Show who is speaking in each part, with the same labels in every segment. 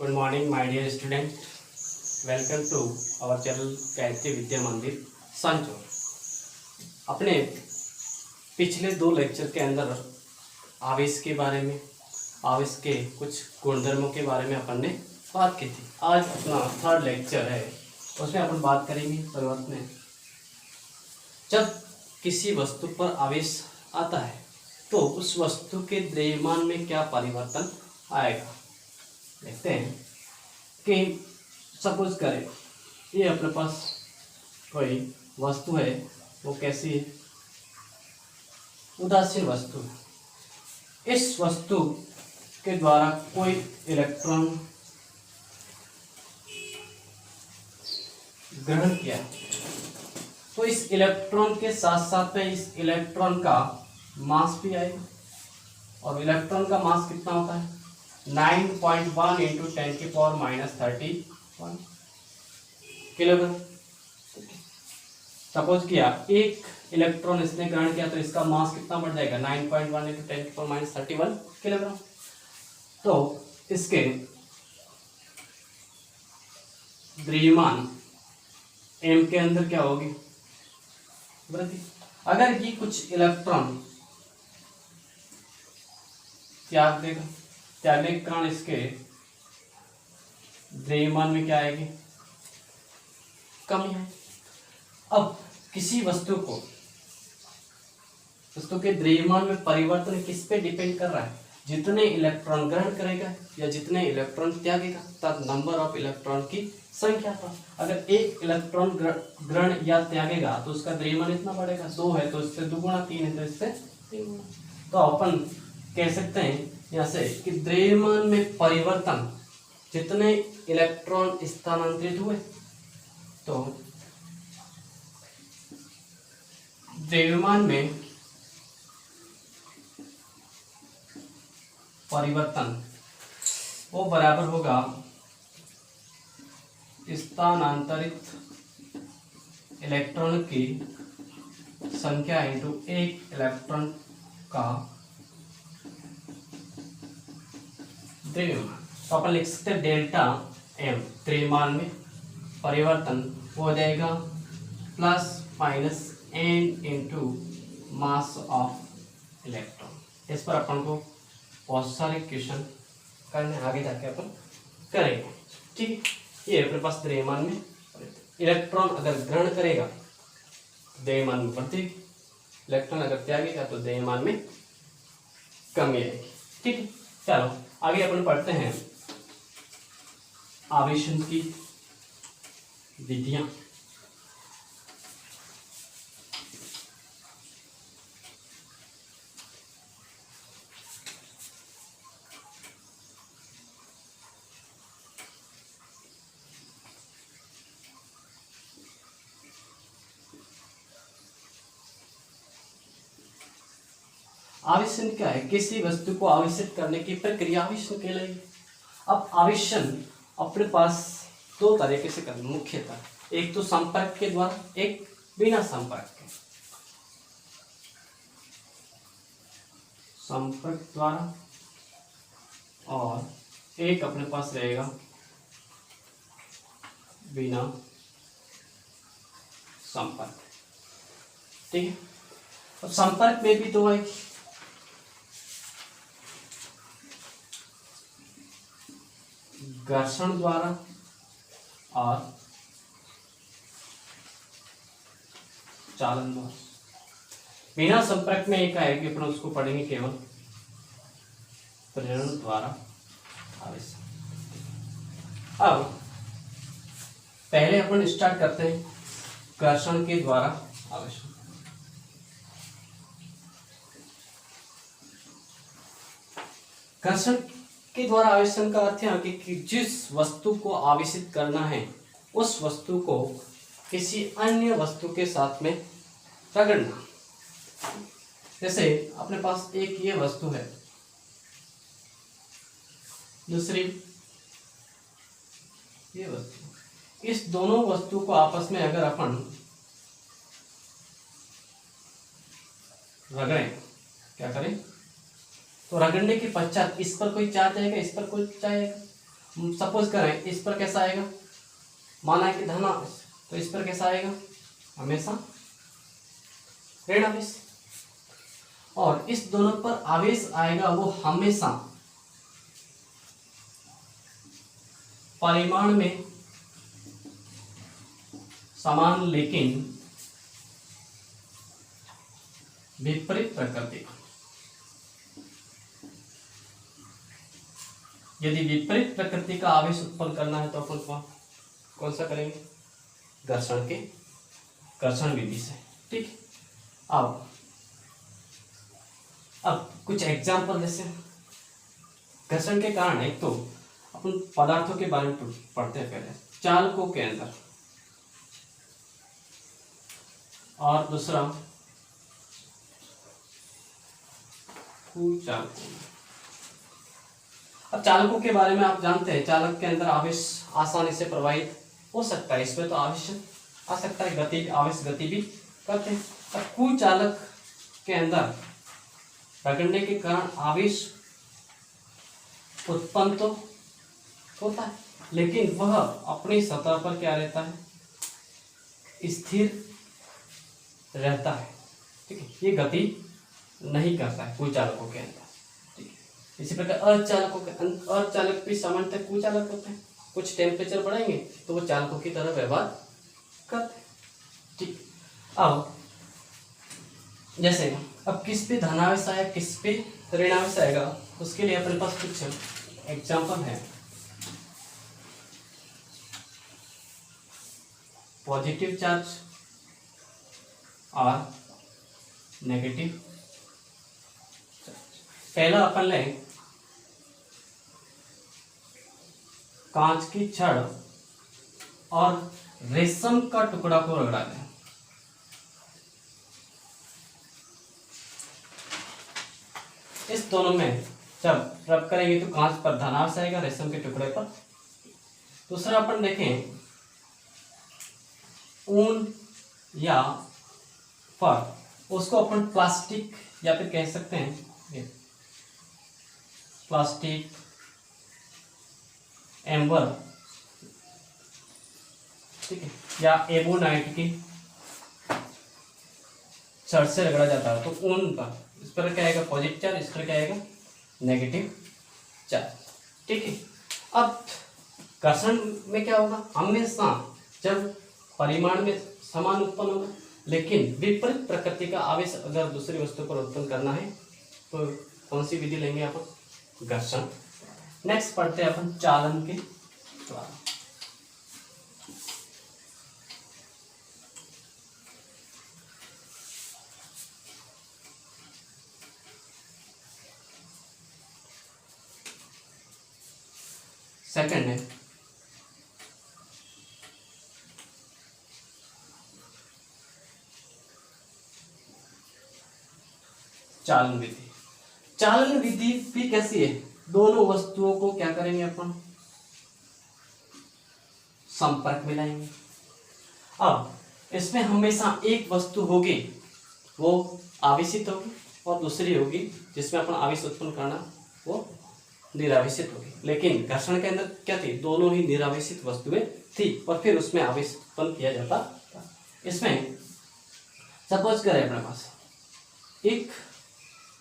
Speaker 1: Good morning my dear student, welcome to our channel Gayatri Vidya Mandir Sanchore. अपने पिछले दो लेक्चर के अंदर आवेश के बारे में, आवेश के कुछ गुणधर्मों के बारे में अपन ने बात की थी। आज अपना थर्ड लेक्चर है, उसमें अपन बात करेंगे परिवर्तन में। जब किसी वस्तु पर आवेश आता है तो उस वस्तु के द्रव्यमान में क्या परिवर्तन आएगा। देखते हैं कि सपोज करें ये अपने पास कोई वस्तु है, वो कैसी है, उदासीन वस्तु है। इस वस्तु के द्वारा कोई इलेक्ट्रॉन ग्रहण किया तो इस इलेक्ट्रॉन के साथ साथ में इस इलेक्ट्रॉन का मास भी आएगा। और इलेक्ट्रॉन का मास कितना होता है 9.1 इंटू 10⁻³ किलोग्राम। सपोज किया एक इलेक्ट्रॉन इसने ग्रहण किया तो इसका मास कितना बढ़ जाएगा 9.1 इंटू 10⁻³ किलोग्राम। तो इसके द्रव्यमान m के अंदर क्या होगी, वृद्धि। अगर ये कुछ इलेक्ट्रॉन त्याग देगा, त्यागने के कारण इसके द्रव्यमान में क्या आएगी, कमी है। अब किसी वस्तु के द्रव्यमान में परिवर्तन किस पे डिपेंड कर रहा है, जितने इलेक्ट्रॉन ग्रहण करेगा या जितने इलेक्ट्रॉन त्यागेगा, तब नंबर ऑफ इलेक्ट्रॉन की संख्या पर। अगर एक इलेक्ट्रॉन ग्रहण या त्यागेगा तो उसका द्रव्यमान इतना बढ़ेगा, 2 है तो इससे 2 गुना, 3 है तो इससे 3 गुना। तो अपन कह सकते हैं यहाँ से कि द्रव्यमान में परिवर्तन, जितने इलेक्ट्रॉन स्थानांतरित हुए तो द्रव्यमान में परिवर्तन वो बराबर होगा स्थानांतरित इलेक्ट्रॉन की संख्या इंटू एक इलेक्ट्रॉन का द्रव्यमान। तो अपन लिख सकते हैं डेल्टा m, द्रव्यमान में परिवर्तन हो जाएगा plus minus n into mass of electron. इस पर अपन को बहुत सारे क्वेश्चन करने, आगे जाके अपन करेंगे। ठीक है, ये अपने पास द्रव्यमान में इलेक्ट्रॉन अगर ग्रहण करेगा द्रव्यमान में वृद्धि, इलेक्ट्रॉन अगर त्यागेगा तो द्रव्यमान में कमी आएगी। ठीक है, चलो आगे अपन पढ़ते हैं आवेशन की विधियां। आवेशन क्या है, किसी वस्तु को आवेशित करने की प्रक्रिया आवेशन कहलाएगी। अब आवेशन अपने पास दो तरीके से करना मुख्यतः, एक तो संपर्क के द्वारा, एक बिना संपर्क के। संपर्क द्वारा और एक अपने पास रहेगा बिना संपर्क। ठीक है, अब संपर्क में भी तो एक घर्षण द्वारा और चालन द्वारा। बिना संपर्क में एक आएगी, अपन उसको पढ़ेंगे केवल प्रेरण द्वारा आवेशन। अब पहले अपन स्टार्ट करते हैं घर्षण के द्वारा आवेशन। घर्षण के द्वारा आवेशन का अर्थ है कि जिस वस्तु को आवेशित करना है उस वस्तु को किसी अन्य वस्तु के साथ में रगड़ना। जैसे अपने पास एक ये वस्तु है, दूसरी ये वस्तु, इस दोनों वस्तु को आपस में अगर अपन रगड़ें, क्या करें, तो रगड़ने के पश्चात इस पर कोई चार्ज आएगा, इस पर कोई चार्ज आएगा। सपोज करें इस पर कैसा आएगा, माना कि धनावेश, तो इस पर कैसा आएगा, हमेशा ऋण आवेश। और इस दोनों पर आवेश आएगा वो हमेशा परिमाण में समान लेकिन विपरीत प्रकृति का। यदि विपरीत प्रकृति का आवेश उत्पन्न करना है तो अपन कौन सा करेंगे, घर्षण विधि से। ठीक, अब कुछ एग्जाम्पल जैसे घर्षण के कारण, एक तो अपन पदार्थों के बारे में पढ़ते हैं पहले, चालकों के अंदर, और दूसरा चालकों में। अब चालकों के बारे में आप जानते हैं, चालक के अंदर आवेश आसानी से प्रवाहित हो सकता है, इसमें तो आवेश आ सकता है, आवेश गति भी करते हैं। अब कुचालक के अंदर रगड़ने के कारण आवेश उत्पन्न तो होता है, लेकिन वह अपनी सतह पर क्या रहता है, स्थिर रहता है। ठीक है, ये गति नहीं करता है कुचालकों के अंदर। ठीक है, इसी प्रकार अर्धचालक भी सामान्यतः कुचालक होते हैं, कुछ टेम्परेचर बढ़ाएंगे तो वो चालकों की तरह व्यवहार करते हैं। ठीक, अब जैसे अब किस पे धनावेश आया, किस पे ऋणावेश आएगा, उसके लिए अपने पास कुछ एग्जाम्पल है। पॉजिटिव चार्ज और नेगेटिव चार्ज। पहला अपन ले कांच की छड़ और रेशम का टुकड़ा को रगड़ा दें। इस दोनों में जब रब करेंगे तो कांच पर धनावेश आएगा, रेशम के टुकड़े पर। दूसरा अपन देखें, ऊन या फर, उसको अपन प्लास्टिक या फिर कह सकते हैं प्लास्टिक एम्बर, ठीक है, या एबोनाइट की छड़ से रगड़ा जाता है, तो ऊन पर, इस पर क्या आएगा पॉजिटिव चार्ज, इस पर क्या आएगा नेगेटिव चार्ज। ठीक है, अब घर्षण में क्या होगा, हमेशा जब परिमाण में समान उत्पन्न होगा, लेकिन विपरीत प्रकृति का आवेश अगर दूसरी वस्तु पर उत्पन्न करना है तो कौन सी विधि लेंगे अपन, घर्षण। नेक्स्ट पढ़ते हैं अपन चालन के द्वारा। सेकंड है चालन विधि। चालन विधि भी कैसी है, दोनों वस्तुओं को क्या करेंगे अपन, संपर्क में लाएंगे। अब इसमें हमेशा एक वस्तु होगी वो आवेशित होगी और दूसरी होगी जिसमें अपन आवेश उत्पन्न करना वो निरावेशित होगी। लेकिन घर्षण के अंदर क्या थी, दोनों ही निरावेशित वस्तुएं थी और फिर उसमें आवेश उत्पन्न किया जाता था। इसमें सपोज करें अपने पास एक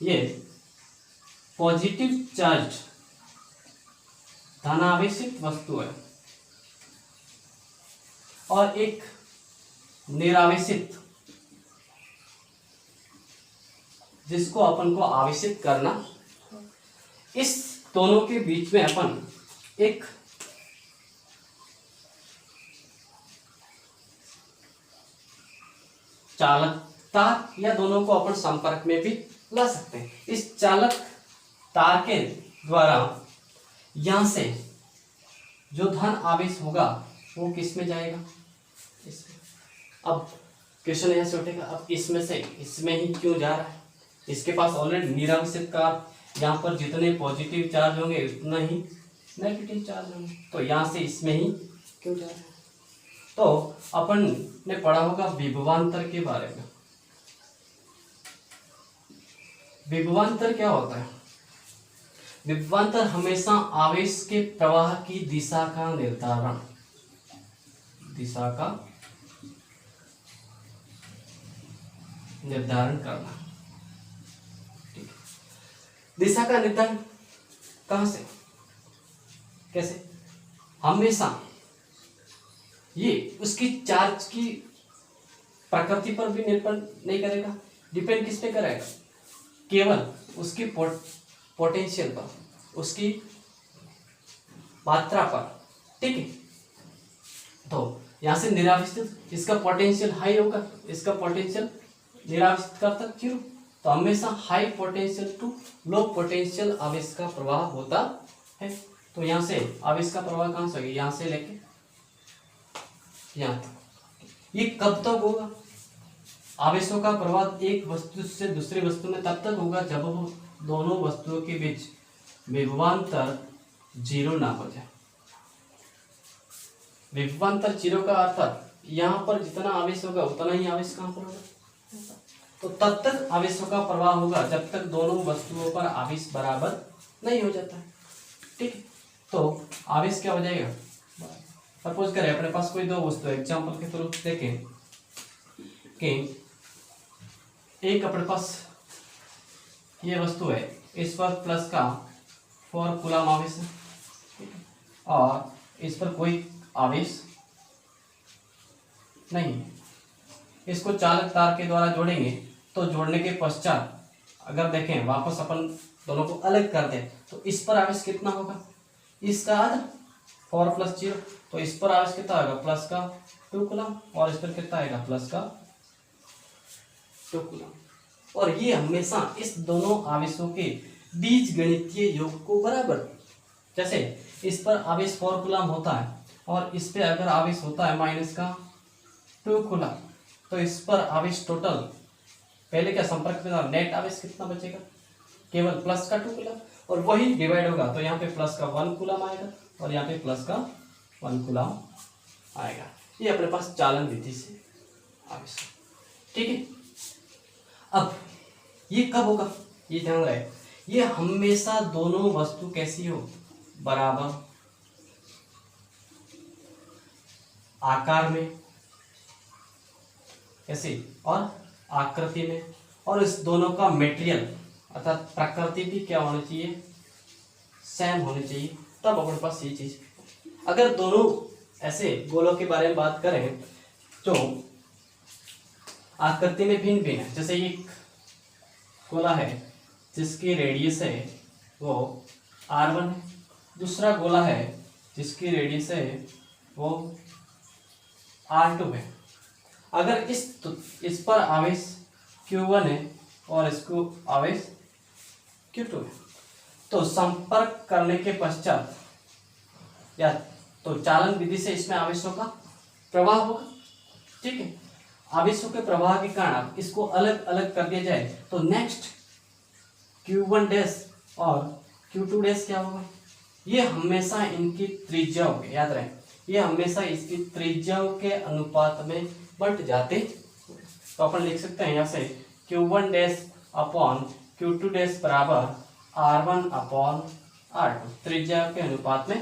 Speaker 1: ये पॉजिटिव चार्ज धनावेशित वस्तु है और एक निरावेशित जिसको अपन को आवेशित करना, इस दोनों के बीच में अपन एक चालक तार या दोनों को अपन संपर्क में भी ला सकते हैं। इस चालक तार के द्वारा यहां से जो धन आवेश होगा वो किस में जाएगा, इसमें। अब क्वेश्चन यहां से उठेगा, अब इसमें से इसमें ही क्यों जा रहा है, इसके पास ऑलरेडी निरावेशित का, यहाँ पर जितने पॉजिटिव चार्ज होंगे उतना ही नेगेटिव चार्ज होंगे, तो यहाँ से इसमें ही क्यों जा रहा है। तो अपन ने पढ़ा होगा विभवांतर के बारे में। विभवांतर क्या होता है, विभवांतर हमेशा आवेश के प्रवाह की दिशा का निर्धारण करना। ठीक है, दिशा का निर्धारण कहां से, कैसे? हमेशा ये उसकी चार्ज की प्रकृति पर भी निर्भर नहीं करेगा, डिपेंड किस पे करेगा? केवल उसकी पोटेंशियल पर, उसकी मात्रा पर। ठीक है, तो यहां से निरावेशित इसका पोटेंशियल हाई होगा, इसका पोटेंशियल निरावेशित कर तक 0। तो हमेशा high potential to low potential आवेश का प्रवाह होता है। तो यहां से आवेश का प्रवाह कहां से होगा? यहां से लेके यहां तक। ये कब तक होगा? आवेशों का प्रवाह एक वस्तु से दूसरी वस्तु में तब तक होगा जब वो दोनों वस्तुओं के बीच विभवांतर 0 ना हो जाए। विभवांतर 0 का अर्थात यहाँ पर जितना आवेश होगा उतना ही आवेश कहाँ पर होगा। तो तब तक आवेशों का प्रवाह होगा जब तक दोनों वस्तुओं पर आवेश बराबर नहीं हो जाता है। ठीक है, तो आवेश क्या हो जाएगा? सपोज करें अपने पास कोई दो वस्तु है, एग्जाम्पल के थ्रू देखें कि एक अपने पास ये वस्तु है, इस पर प्लस का 4 कूलम आवेश है और इस पर कोई आवेश नहीं है। इसको चालक तार के द्वारा जोड़ेंगे तो जोड़ने के पश्चात अगर देखें वापस अपन दोनों को अलग कर दें तो इस पर आवेश कितना होगा? इसका आधा 4 + 0, तो इस पर आवेश कितना होगा? प्लस का 2 कूलम और इस पर कितना आएगा? प्लस का 2 कूलम। और ये हमेशा इस दोनों आवेशों के बीज गणितीय योग को बराबर, जैसे इस पर आवेश 4 कूलम होता है और इस पे अगर आवेश होता है माइनस का 2 कूलम, तो इस पर आवेश टोटल पहले क्या संपर्क में था, नेट आवेश कितना बचेगा? केवल प्लस का 2 कूलम, और वही डिवाइड होगा तो यहाँ पे प्लस का 1 कूलम आएगा और यहाँ पे प्लस का 1 कूलम आएगा। ये अपने पास चालन विधि से आवेश। ठीक है, अब ये कब होगा? ये ध्यान रहे, ये हमेशा दोनों वस्तु कैसी हो? बराबर आकार में, कैसे, और आकृति में, और इस दोनों का मटेरियल अर्थात प्रकृति भी क्या होनी चाहिए? सेम होनी चाहिए, तब अपने पास ये चीज। अगर दोनों ऐसे गोलों के बारे में बात करें तो आकृति में भिन्न भिन्न है। जैसे एक गोला है जिसकी रेडियस है वो r1 है, दूसरा गोला है जिसकी रेडियस है वो r2 है। अगर इस पर आवेश q1 है और इसको आवेश q2 है, तो संपर्क करने के पश्चात या तो चालन विधि से इसमें आवेशों का प्रवाह होगा। ठीक है, आवेशों के प्रवाह के कारण इसको अलग अलग कर दिया जाए तो नेक्स्ट q1 डैश और q2 डैश क्या होगा? ये हमेशा इनकी त्रिज्याओं के, याद रहे, ये हमेशा इसकी त्रिज्याओं के अनुपात में बंट जाते। तो अपन लिख सकते हैं यहाँ से q1 dash upon q2 dash बराबर r1 अपॉन r2, त्रिज्या के अनुपात में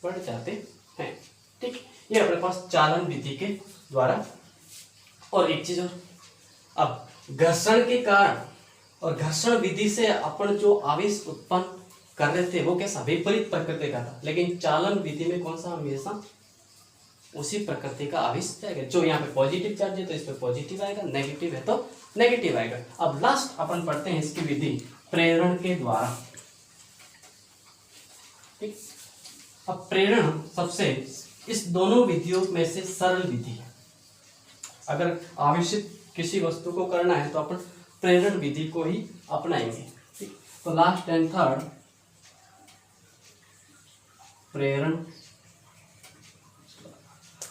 Speaker 1: बढ़ जाते हैं। ठीक, ये अपने पास चालन विधि के द्वारा। और एक चीज और, अब घर्षण के कारण और घर्षण विधि से अपन जो आवेश उत्पन्न कर रहे थे वो कैसा? विपरीत प्रकृति का था, लेकिन चालन विधि में कौन सा? हमेशा उसी प्रकृति का आवेश जाएगा। जो यहाँ पे पॉजिटिव चार्ज है तो इस पे पॉजिटिव आएगा, नेगेटिव है तो नेगेटिव आएगा। अब लास्ट अपन पढ़ते हैं इसकी विधि प्रेरण के द्वारा। ठीक, अब प्रेरण सबसे इस दोनों विधियों में से सरल विधि है। अगर आवेशित किसी वस्तु को करना है तो अपन प्रेरण विधि को ही अपनाएंगे। ठीक, तो लास्ट एंड थर्ड प्रेरण।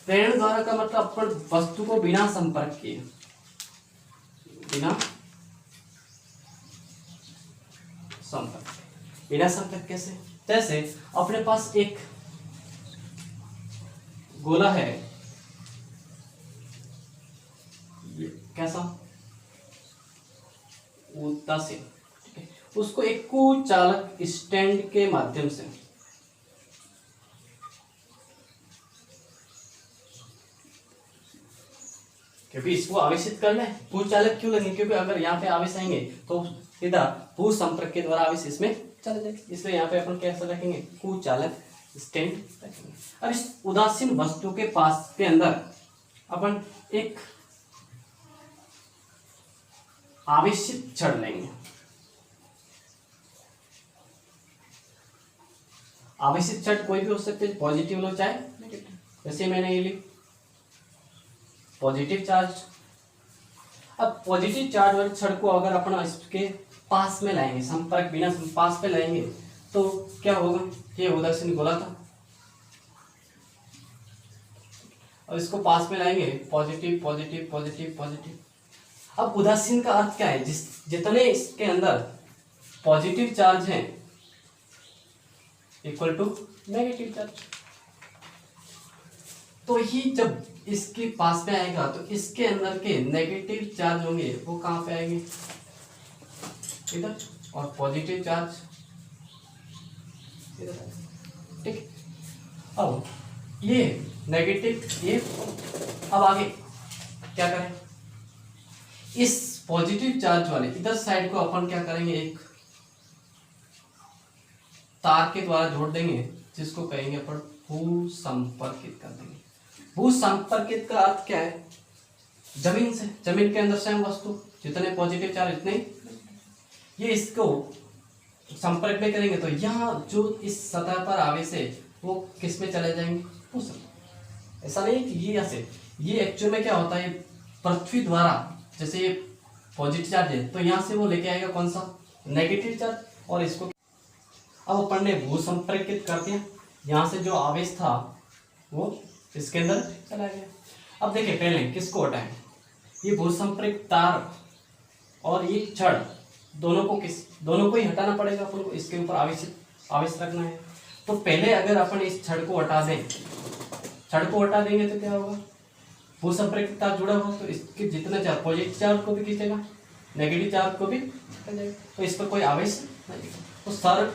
Speaker 1: प्रेरण द्वारा का मतलब अपन वस्तु को बिना संपर्क किए, बिना संपर्क कैसे? जैसे अपने पास एक गोला है, ये कैसा? उदासीन। ठीक है, उसको एक कुचालक स्टैंड के माध्यम से क्योंकि इसको आवेशित करना है, कुचालक क्यों लगेंगे, क्योंकि अगर यहाँ पे आवेश आएंगे तो सीधा भू संपर्क के द्वारा आवेश इसमें चले जाएंगे, इसलिए यहाँ पे अपन कैसे रखेंगे, कुचालक स्टैंड रखेंगे। अब इस उदासीन वस्तु के पास के अंदर अपन एक आवेशित छड़ लेंगे। आवेशित छड़ कोई भी हो सकते हैं, पॉजिटिव लो चाहे नेगेटिव, जैसे मैंने ये ली पॉजिटिव चार्ज। अब पॉजिटिव चार्ज वाले छड़ को अगर अपन इसके पास में लाएंगे, संपर्क बिना पास में लाएंगे तो क्या होगा, ये उदासीन गोला था, और इसको पास में लाएंगे पॉजिटिव पॉजिटिव पॉजिटिव पॉजिटिव। अब उदासीन का अर्थ क्या है, जितने इसके अंदर पॉजिटिव चार्ज हैं इक्वल टू नेगेटिव चार्ज, तो ही जब इसके पास में आएगा तो इसके अंदर के नेगेटिव चार्ज होंगे वो कहां पे आएंगे, इधर, और पॉजिटिव चार्ज इधर, ठीक। अब ये नेगेटिव, ये अब आगे क्या करें, इस पॉजिटिव चार्ज वाले इधर साइड को अपन क्या करेंगे, एक तार के द्वारा जोड़ देंगे, जिसको कहेंगे अपन भू संपर्कित कर देंगे। भू संपर्कित का अर्थ क्या है, जमीन से, जमीन के अंदर स्वयं वस्तु जितने पॉजिटिव चार्ज इतने, ये इसको संपर्क में करेंगे तो यहाँ जो इस सतह पर आवेश है वो किस में चले जाएंगे, भू संपर्क। ऐसा नहीं कि ये ऐसे, ये एक्चुअल में क्या होता है, पृथ्वी द्वारा, जैसे ये पॉजिटिव चार्ज है तो यहाँ से वो लेके आएगा कौन सा, नेगेटिव चार्ज, और इसको अब अपन ने भू संपर्कित कर दिया, यहाँ से जो आवेश था वो इसके अंदर चला गया। अब देखिए पहले किसको हटाएं, ये भू संपर्क तार और ये छड़, दोनों को ही हटाना पड़ेगा अपन को, इसके ऊपर आवेश रखना है। तो पहले अगर अपन इस छड़ को हटा दें, छड़ को हटा देंगे तो क्या होगा, भू संपर्क तार जुड़ा हुआ तो इसके जितने चार्ज, पॉजिटिव चार्ज को भी खींचेगा, नेगेटिव चार्ज को भी खींचेगा, तो इस पर कोई आवेश नहीं। तो सर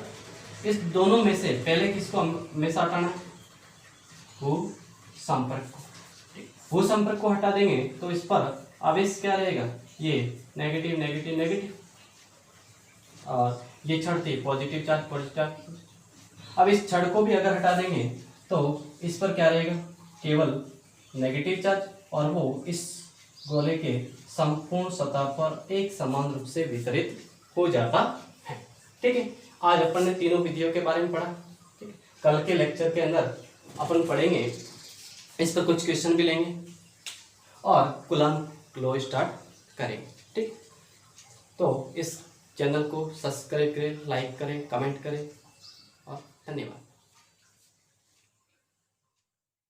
Speaker 1: इस दोनों में से पहले किसको हमेशा हटाना है, भू संपर्क को। भू संपर्क को हटा देंगे तो इस पर आवेश क्या रहेगा, ये नेगेटिव नेगेटिव नेगेटिव, और ये छड़ थी पॉजिटिव चार्ज पॉजिटिव चार्ज। अब इस छड़ को भी अगर हटा देंगे तो इस पर क्या रहेगा, केवल नेगेटिव चार्ज, और वो इस गोले के संपूर्ण सतह पर एक समान रूप से वितरित हो जाता है। ठीक है, आज अपन ने तीनों विधियों के बारे में पढ़ा। ठीक है, कल के लेक्चर के अंदर अपन पढ़ेंगे, इस पर कुछ क्वेश्चन भी लेंगे और कूलम्ब लॉ स्टार्ट करेंगे। ठीक, तो इस चैनल को सब्सक्राइब करें, लाइक करें, कमेंट करें, और धन्यवाद।